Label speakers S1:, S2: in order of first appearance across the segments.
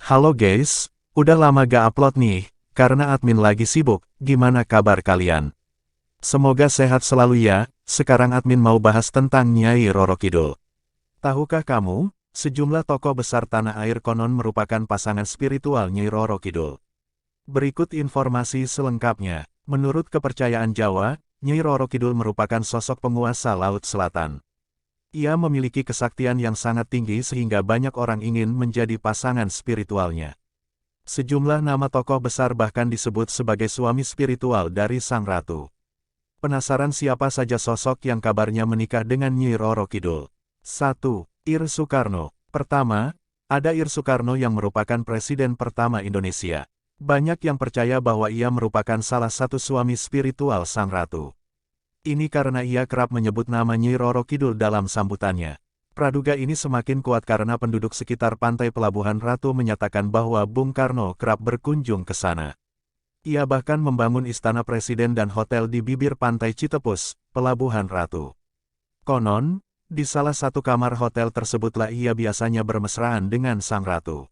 S1: Halo guys, udah lama gak upload nih, karena admin lagi sibuk, gimana kabar kalian? Semoga sehat selalu ya, sekarang admin mau bahas tentang Nyai Roro Kidul. Tahukah kamu, sejumlah tokoh besar tanah air konon merupakan pasangan spiritual Nyai Roro Kidul. Berikut informasi selengkapnya. Menurut kepercayaan Jawa, Nyai Roro Kidul merupakan sosok penguasa Laut Selatan. Ia memiliki kesaktian yang sangat tinggi sehingga banyak orang ingin menjadi pasangan spiritualnya. Sejumlah nama tokoh besar bahkan disebut sebagai suami spiritual dari Sang Ratu. Penasaran siapa saja sosok yang kabarnya menikah dengan Nyi Roro Kidul? 1. Ir Soekarno. Pertama, ada Ir Soekarno yang merupakan presiden pertama Indonesia. Banyak yang percaya bahwa ia merupakan salah satu suami spiritual Sang Ratu. Ini karena ia kerap menyebut nama Nyi Roro Kidul dalam sambutannya. Praduga ini semakin kuat karena penduduk sekitar pantai Pelabuhan Ratu menyatakan bahwa Bung Karno kerap berkunjung ke sana. Ia bahkan membangun istana presiden dan hotel di bibir pantai Citepus, Pelabuhan Ratu. Konon, di salah satu kamar hotel tersebutlah ia biasanya bermesraan dengan Sang Ratu.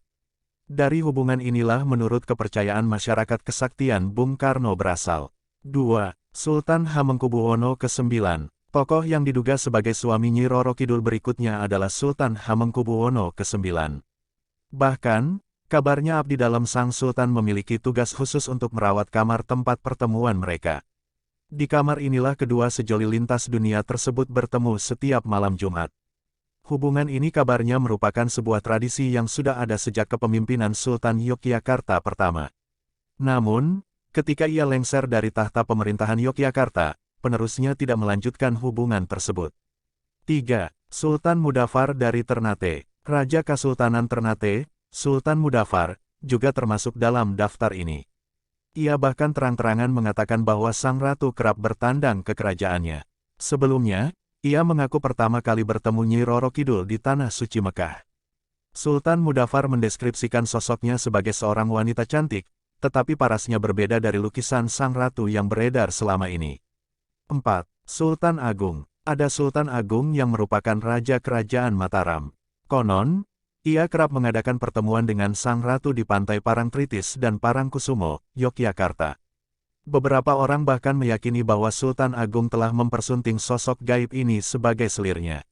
S1: Dari hubungan inilah menurut kepercayaan masyarakat kesaktian Bung Karno berasal. 2. Sultan Hamengkubuwono ke-9. Tokoh yang diduga sebagai suami Nyi Roro Kidul berikutnya adalah Sultan Hamengkubuwono ke-9. Bahkan, kabarnya abdi dalam sang sultan memiliki tugas khusus untuk merawat kamar tempat pertemuan mereka. Di kamar inilah kedua sejoli lintas dunia tersebut bertemu setiap malam Jumat. Hubungan ini kabarnya merupakan sebuah tradisi yang sudah ada sejak kepemimpinan Sultan Yogyakarta pertama. Namun, ketika ia lengser dari tahta pemerintahan Yogyakarta, penerusnya tidak melanjutkan hubungan tersebut. 3. Sultan Mudafar dari Ternate. Raja Kesultanan Ternate, Sultan Mudafar, juga termasuk dalam daftar ini. Ia bahkan terang-terangan mengatakan bahwa Sang Ratu kerap bertandang ke kerajaannya. Sebelumnya, ia mengaku pertama kali bertemu Nyi Roro Kidul di Tanah Suci Mekah. Sultan Mudafar mendeskripsikan sosoknya sebagai seorang wanita cantik, tetapi parasnya berbeda dari lukisan Sang Ratu yang beredar selama ini. 4. Sultan Agung. Ada Sultan Agung yang merupakan Raja Kerajaan Mataram. Konon, ia kerap mengadakan pertemuan dengan Sang Ratu di Pantai Parangtritis dan Parangkusumo, Yogyakarta. Beberapa orang bahkan meyakini bahwa Sultan Agung telah mempersunting sosok gaib ini sebagai selirnya.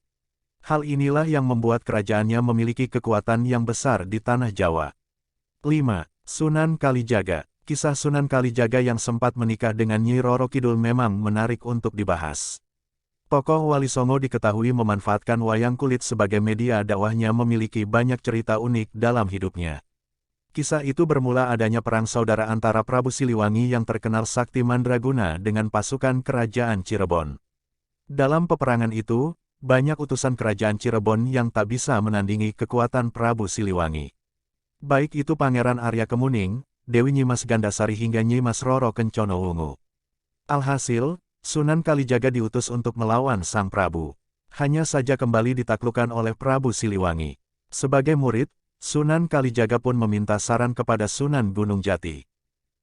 S1: Hal inilah yang membuat kerajaannya memiliki kekuatan yang besar di tanah Jawa. 5. Sunan Kalijaga. Kisah Sunan Kalijaga yang sempat menikah dengan Nyi Roro Kidul memang menarik untuk dibahas. Tokoh Wali Songo diketahui memanfaatkan wayang kulit sebagai media dakwahnya memiliki banyak cerita unik dalam hidupnya. Kisah itu bermula adanya perang saudara antara Prabu Siliwangi yang terkenal sakti mandraguna dengan pasukan kerajaan Cirebon. Dalam peperangan itu, banyak utusan kerajaan Cirebon yang tak bisa menandingi kekuatan Prabu Siliwangi. Baik itu Pangeran Arya Kemuning, Dewi Nyimas Gandasari hingga Nyimas Roro Kencono Wungu. Alhasil, Sunan Kalijaga diutus untuk melawan Sang Prabu. Hanya saja kembali ditaklukkan oleh Prabu Siliwangi. Sebagai murid, Sunan Kalijaga pun meminta saran kepada Sunan Gunung Jati.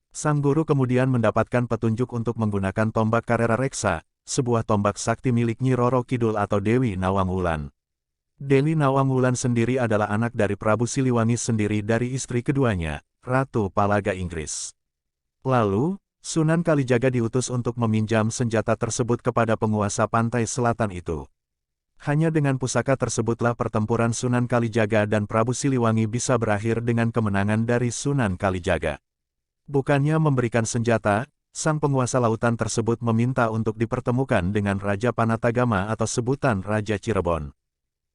S1: Sang guru kemudian mendapatkan petunjuk untuk menggunakan tombak Karera Reksa, sebuah tombak sakti milik Nyi Roro Kidul atau Dewi Nawang Wulan. Dewi Nawang Wulan sendiri adalah anak dari Prabu Siliwangi sendiri dari istri keduanya, Ratu Palaga Inggris. Lalu, Sunan Kalijaga diutus untuk meminjam senjata tersebut kepada penguasa pantai selatan itu. Hanya dengan pusaka tersebutlah pertempuran Sunan Kalijaga dan Prabu Siliwangi bisa berakhir dengan kemenangan dari Sunan Kalijaga. Bukannya memberikan senjata, sang penguasa lautan tersebut meminta untuk dipertemukan dengan Raja Panatagama atau sebutan Raja Cirebon.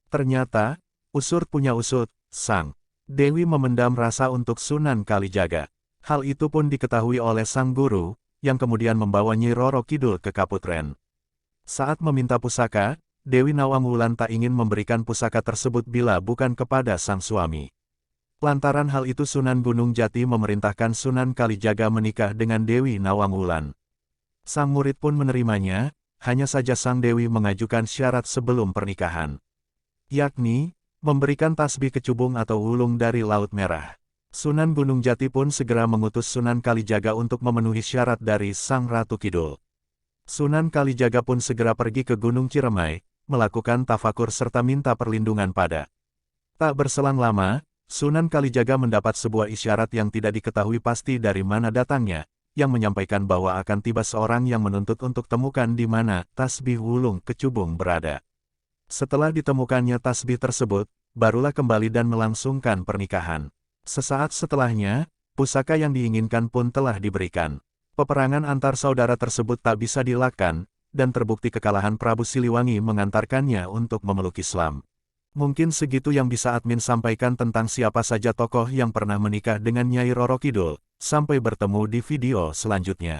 S1: Ternyata, usut punya usut, Sang Dewi memendam rasa untuk Sunan Kalijaga. Hal itu pun diketahui oleh sang guru, yang kemudian membawa Nyi Roro Kidul ke Kaputren. Saat meminta pusaka, Dewi Nawang Wulan tak ingin memberikan pusaka tersebut bila bukan kepada sang suami. Lantaran hal itu Sunan Gunung Jati memerintahkan Sunan Kalijaga menikah dengan Dewi Nawang Wulan. Sang murid pun menerimanya, hanya saja sang Dewi mengajukan syarat sebelum pernikahan. Yakni, memberikan tasbih kecubung atau wulung dari Laut Merah. Sunan Gunung Jati pun segera mengutus Sunan Kalijaga untuk memenuhi syarat dari Sang Ratu Kidul. Sunan Kalijaga pun segera pergi ke Gunung Ciremai, melakukan tafakur serta minta perlindungan pada. Tak berselang lama, Sunan Kalijaga mendapat sebuah isyarat yang tidak diketahui pasti dari mana datangnya, yang menyampaikan bahwa akan tiba seorang yang menuntut untuk temukan di mana tasbih Wulung Kecubung berada. Setelah ditemukannya tasbih tersebut, barulah kembali dan melangsungkan pernikahan. Sesaat setelahnya, pusaka yang diinginkan pun telah diberikan. Peperangan antar saudara tersebut tak bisa dielakkan, dan terbukti kekalahan Prabu Siliwangi mengantarkannya untuk memeluk Islam. Mungkin segitu yang bisa admin sampaikan tentang siapa saja tokoh yang pernah menikah dengan Nyai Roro Kidul. Sampai bertemu di video selanjutnya.